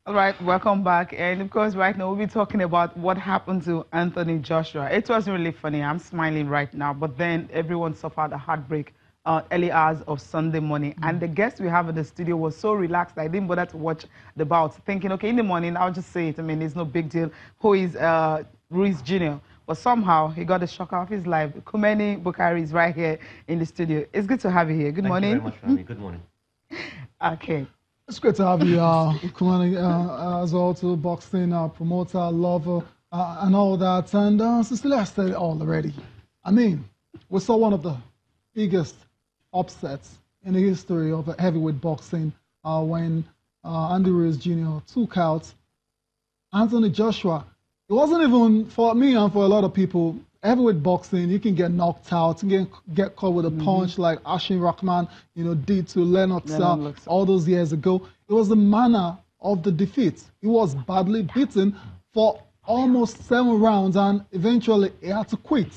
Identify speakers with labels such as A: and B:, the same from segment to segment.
A: All right, welcome back. And of course, right now we'll be talking about what happened to Anthony Joshua. It was really funny. I'm smiling right now, but then everyone suffered a heartbreak early hours of Sunday morning. And the guest we have in the studio was so relaxed, I didn't bother to watch the bout, thinking, okay, in the morning, I'll just say it. I mean, it's no big deal. Who is Ruiz Jr.? But somehow he got the shock of his life. Kumeni Bukari is right here in the studio. It's good to have you here. Good morning.
B: Thank you very much for having me. Good morning.
A: Okay.
C: It's great to have you, Kumani, as well, to boxing promoter, lover, and all that. And Cecilia said it all already. I mean, we saw one of the biggest upsets in the history of heavyweight boxing when Andy Ruiz Jr. took out Anthony Joshua. It wasn't even, for me and for a lot of people, heavyweight boxing, you can get knocked out, you can get caught with a punch like Ashin Rahman, did to Lennox all those years ago. It was the manner of the defeat. He was badly beaten for almost 7 rounds, and eventually he had to quit.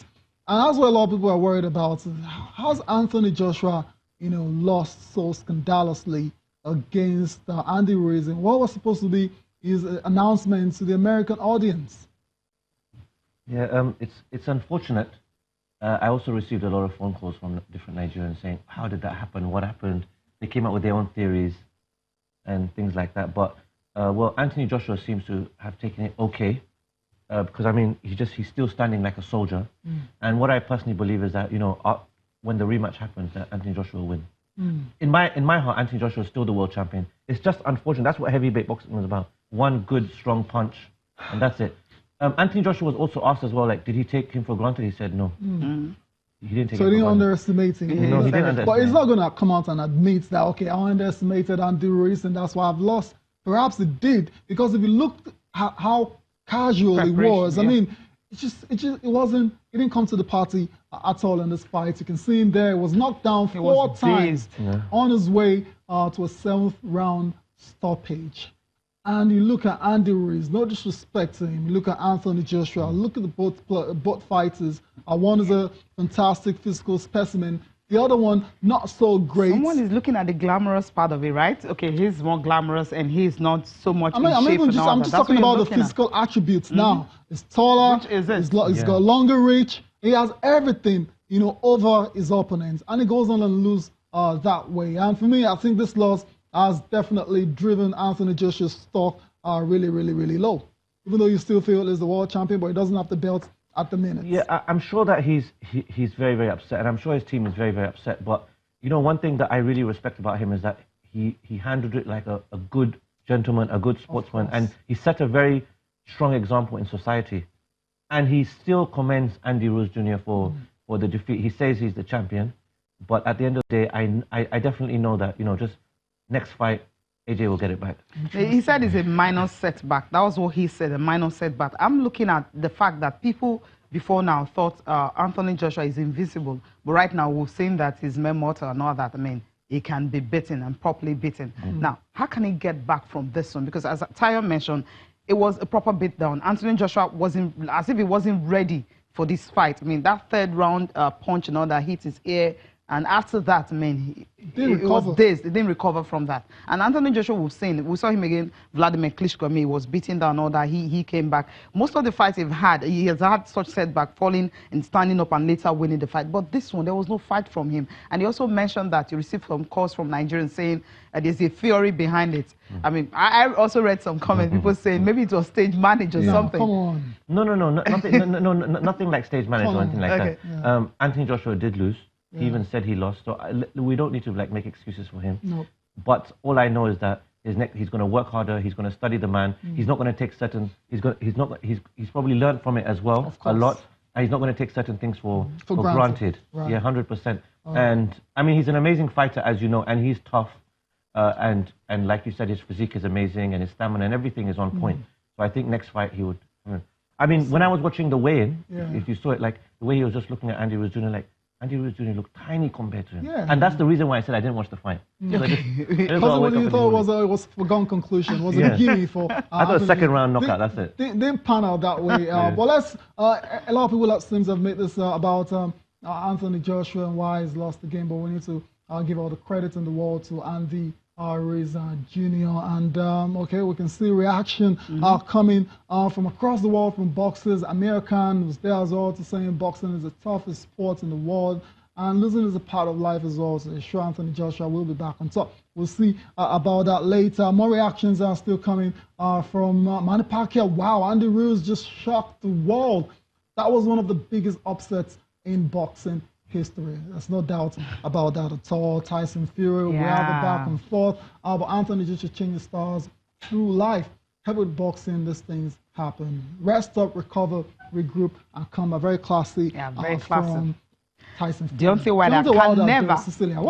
C: And that's what a lot of people are worried about. How's Anthony Joshua, lost so scandalously against Andy Ruiz? And what was supposed to be his announcement to the American audience?
B: Yeah, it's unfortunate. I also received a lot of phone calls from different Nigerians saying, how did that happen? What happened? They came up with their own theories and things like that. But, well, Anthony Joshua seems to have taken it okay. Because, I mean, he's still standing like a soldier. And what I personally believe is that, when the rematch happens, Anthony Joshua will win. In my heart, Anthony Joshua is still the world champion. It's just unfortunate. That's what heavyweight boxing is about. One good, strong punch, and that's it. Anthony Joshua was also asked as well, like, did he take him for granted? He said no. He didn't take
C: so
B: him
C: he didn't
B: for
C: underestimate him.
B: No, he didn't underestimate.
C: But he's not going to come out and admit that, okay, I underestimated Andy Ruiz and that's why I've lost. Perhaps it did, because if you looked at how casual it was, I mean, it wasn't, he didn't come to the party at all in this fight. You can see him there. He was knocked down 4 times on his way to a 7th round stoppage. And you look at Andy Ruiz, no disrespect to him. You look at Anthony Joshua, look at the both fighters. One is a fantastic physical specimen. The other one, not so great.
A: Someone is looking at the glamorous part of it, right? Okay, he's more glamorous and he's not so much in shape.
C: I'm just talking about the physical attributes now. He's taller, he's got longer reach. He has everything, over his opponents. And he goes on and lose that way. And for me, I think this loss has definitely driven Anthony Joshua's stock really, really, really low. Even though you still feel he's the world champion, but he doesn't have the belt at the minute.
B: Yeah, I'm sure that he's very, very upset, and I'm sure his team is very, very upset. But, one thing that I really respect about him is that he handled it like a good gentleman, a good sportsman, and he set a very strong example in society. And he still commends Andy Ruiz Jr. for the defeat. He says he's the champion, but at the end of the day, I definitely know that, just next fight, AJ will get it back.
A: He said it's a minor setback. That was what he said, a minor setback. I'm looking at the fact that people before now thought Anthony Joshua is invisible. But right now, we've seen that he's mortal and all that. I mean, he can be beaten and properly beaten. Now, how can he get back from this one? Because as Tayo mentioned, it was a proper beatdown. Anthony Joshua wasn't, as if he wasn't ready for this fight. I mean, that 3rd round punch and all that hit his ear. And after that, I mean, he was dazed. He didn't recover from that. And Anthony Joshua, we saw him again, Vladimir Klitschko, he was beaten down, all that. He came back. Most of the fights he has had such setback, falling and standing up and later winning the fight. But this one, there was no fight from him. And he also mentioned that he received some calls from Nigerians saying there's a theory behind it. I mean, I also read some comments, people saying maybe it was stage managed or something.
C: Come on.
B: Nothing like stage managed or anything like that. Anthony Joshua did lose. He even said he lost, so we don't need to make excuses for him.
C: No.
B: But all I know is that he's going to work harder. He's going to study the man. He's not going to take certain. He's probably learned from it as well a lot. And he's not going to take certain things for granted. Right. Yeah, 100%. And I mean, he's an amazing fighter, as you know, and he's tough. And like you said, his physique is amazing, and his stamina and everything is on point. So I think next fight he would. I mean, when I was watching the weigh-in, if you saw it, like the way he was just looking at Andy Ruiz Jr., Andy Ruiz Jr. looked tiny compared to him. And that's the reason why I said I didn't watch the fight.
C: Because you thought it was a foregone conclusion. It was a gimme for...
B: I thought a 2nd round knockout, that's it.
C: Didn't pan out that way. But let's... a lot of people, it seems, have made this about Anthony Joshua and why he's lost the game, but we need to give all the credit in the world to Andy Ruiz Jr. And okay, we can see reaction coming from across the world from boxers. Amir Khan was there as well to saying boxing is the toughest sport in the world. And losing is a part of life as well. So sure, Anthony Joshua will be back on top. We'll see about that later. More reactions are still coming from Manny Pacquiao. Wow, Andy Ruiz just shocked the world. That was one of the biggest upsets in boxing history. There's no doubt about that at all. Tyson Fury, we have the back and forth. But Anthony Joshua changed stars through life. Heavyweight boxing, these things happen. Rest up, recover, regroup, and come back. Very classy.
A: Yeah, very classy.
C: From Tyson Fury.
A: Deontay Wilder can never.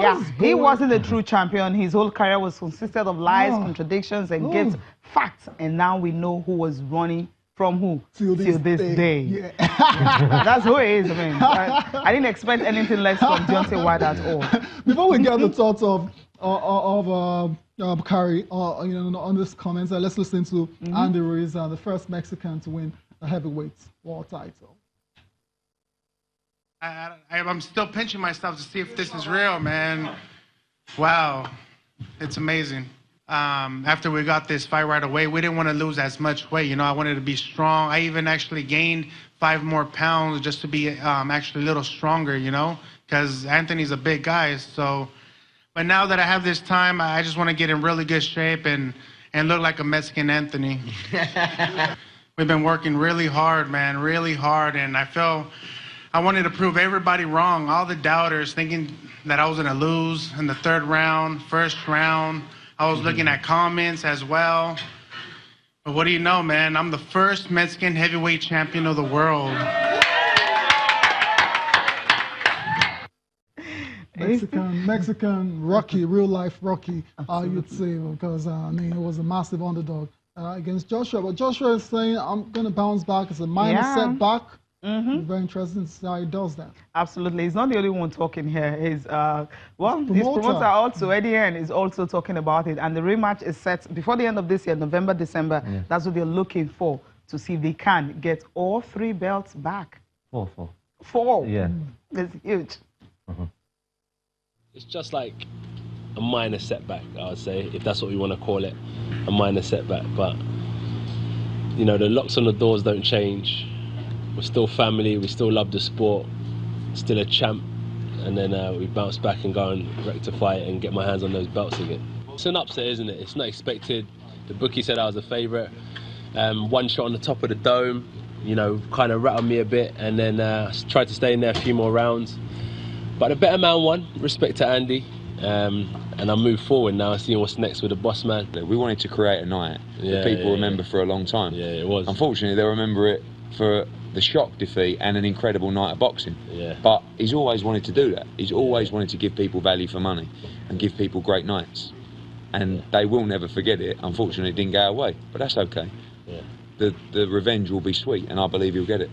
C: Yeah,
A: he wasn't a true champion. His whole career was consisted of lies, contradictions, and against facts. And now we know who was running from who till this day. Yeah. That's who he is. I mean, I didn't expect anything less from Deontay Wilder at all. Before we get the thoughts of Bakari on this comment, let's listen to Andy Ruiz, the first Mexican to win a heavyweight world title.
D: I'm still pinching myself to see if this is real, man. Wow, it's amazing. After we got this fight right away, we didn't want to lose as much weight. You know, I wanted to be strong. I even actually gained 5 more pounds just to be actually a little stronger, you know, because Anthony's a big guy. So, but now that I have this time, I just want to get in really good shape and look like a Mexican Anthony. We've been working really hard, man, really hard, and I wanted to prove everybody wrong, all the doubters thinking that I was going to lose in the 3rd round, 1st round. I was looking at comments as well. But what do you know, man? I'm the first Mexican heavyweight champion of the world.
C: Mexican Rocky, real life Rocky, you'd say, because I mean, it was a massive underdog against Joshua. But Joshua is saying, I'm going to bounce back. It's a minor setback. Very interesting to see how he does that. Absolutely. He's not the only one talking here. His promoter also, Eddie Hearn, is also talking about it. And the rematch is set before the end of this year, November, December. Yeah. That's what they're looking for, to see if they can get all 3 belts back. 4. Yeah. That's huge.
E: It's just like a minor setback, I would say, if that's what we want to call it, a minor setback. But, you know, the locks on the doors don't change. We're still family, we still love the sport, still a champ, and then we bounce back and go and rectify it and get my hands on those belts again. It's an upset, isn't it? It's not expected. The bookie said I was a favourite. 1 shot on the top of the dome, you know, kind of rattled me a bit, and then tried to stay in there a few more rounds. But the better man won, respect to Andy, and I move forward now, seeing what's next with the boss man.
F: We wanted to create a night that people remember for a long time.
E: Yeah, it was.
F: Unfortunately, they'll remember it for the shock defeat and an incredible night of boxing. Yeah. But he's always wanted to do that. He's always wanted to give people value for money and give people great nights. And they will never forget it. Unfortunately, it didn't go away, but that's okay. Yeah. The revenge will be sweet, and I believe he'll get it.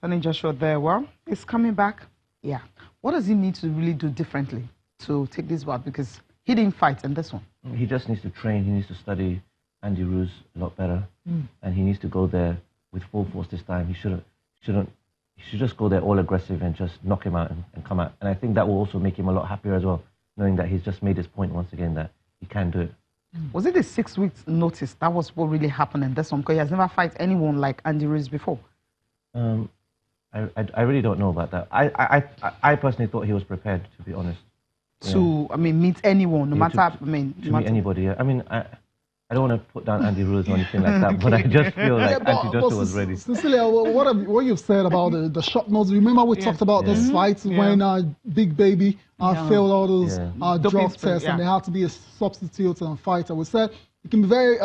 A: Anthony Joshua there, well, he's coming back. Yeah. What does he need to really do differently to take this bout? Because he didn't fight in this one.
B: He just needs to train. He needs to study Andy Ruiz a lot better, and he needs to go there with full force this time. He should just go there all aggressive and just knock him out and come out. And I think that will also make him a lot happier as well, knowing that he's just made his point once again that he can do it.
A: Was it the 6 weeks notice? That was what really happened in this one, because he has never fought anyone like Andy Ruiz before.
B: I really don't know about that. I personally thought he was prepared, to be honest.
A: I mean, meet anyone, no matter.
B: To meet anybody. Yeah. I mean, I don't want to put down Andy Ruiz or anything like that, but I just feel like Andy Joshua was ready.
C: Cecilia, what you've said about the shot notes, remember we talked about those fights when Big Baby failed all those drug tests and they had to be a substitute and fighter. We said it can be very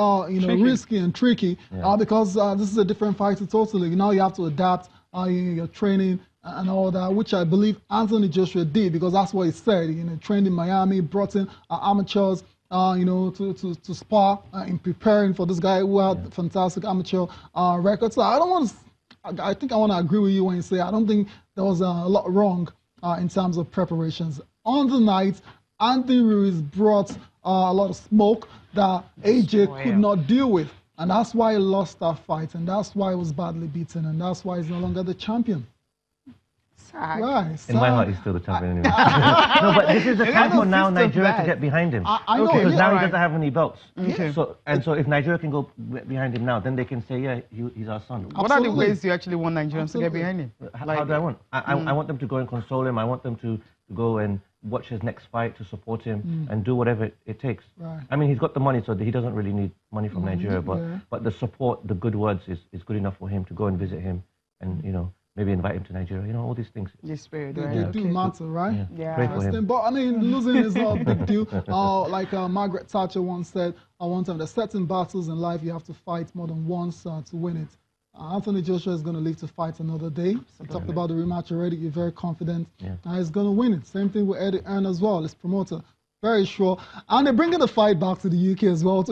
C: risky and tricky because this is a different fighter totally. Now you have to adapt your training and all that, which I believe Anthony Joshua did, because that's what he said. Trained in Miami, brought in amateurs to spar in preparing for this guy who had fantastic amateur records. So I think I want to agree with you when you say I don't think there was a lot wrong in terms of preparations. On the night, Anthony Ruiz brought a lot of smoke that AJ could not deal with. And that's why he lost that fight, and that's why he was badly beaten, and that's why he's no longer the champion.
A: tag.
C: Right.
B: In my heart, he's still the champion anyway. No, but this is the time for now Nigeria to get behind him.
C: I know.
B: Because now
C: yeah.
B: he doesn't have any belts.
A: Okay.
B: So if Nigeria can go behind him now, then they can say, yeah, he's our son.
A: What are the ways you actually want Nigerians to get behind him?
B: How do I want? I want them to go and console him. I want them to go and watch his next fight, to support him and do whatever it takes.
C: Right.
B: I mean, he's got the money, so he doesn't really need money from Nigeria, but the support, the good words is good enough for him to go and visit him and, maybe invite him to Nigeria, all these things.
A: The spirit,
C: They
A: right?
C: do matter, right?
A: Yeah.
B: Pray for him.
C: But I mean, losing is not a big deal. Like Margaret Thatcher once said, one time, there's certain battles in life you have to fight more than once to win it. Anthony Joshua is going to live to fight another day. We talked about the rematch already. You're very confident. He's going to win it. Same thing with Eddie Earn as well, his promoter. Very sure. And they're bringing the fight back to the UK as well.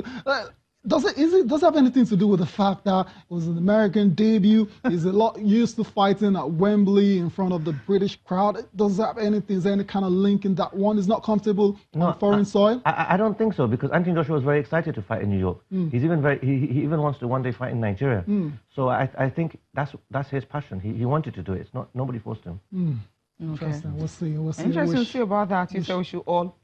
C: Does it have anything to do with the fact that it was an American debut? He's a lot used to fighting at Wembley in front of the British crowd. Does that have anything? Is there any kind of link in that one? Is not comfortable on foreign soil?
B: I don't think so, because Anthony Joshua was very excited to fight in New York. He's even he even wants to one day fight in Nigeria. So I think that's his passion. He wanted to do it. It's not, nobody forced him.
C: Interesting. We'll see.
A: Interesting to see about that. You said we should all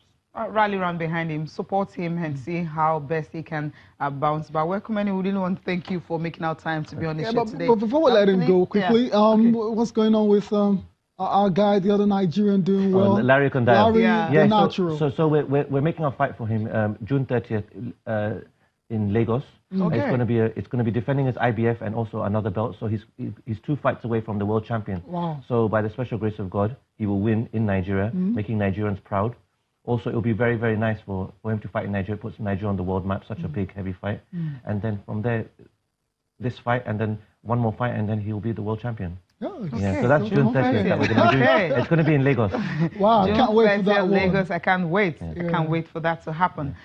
A: rally around behind him, support him, and see how best he can bounce back. Welcome, and we really want to thank you for making our time to be on the show today.
C: But before we let him go quickly, what's going on with our guy, the other Nigerian, doing well?
B: Larry Kondai.
C: Larry, the natural.
B: So we're making a fight for him June 30th in Lagos.
A: Okay.
B: It's going to be defending his IBF and also another belt. So he's 2 fights away from the world champion.
C: Wow.
B: So by the special grace of God, he will win in Nigeria, making Nigerians proud. Also, it will be very, very nice for him to fight in Nigeria, puts Nigeria on the world map, such a big, heavy fight. And then from there, this fight, and then one more fight, and then he will be the world champion.
C: Okay.
B: So that's June 30th that we're going to be doing. It's going to be in Lagos.
C: Wow, I can't wait for that one.
A: Lagos, I can't wait. I can't wait for that to happen.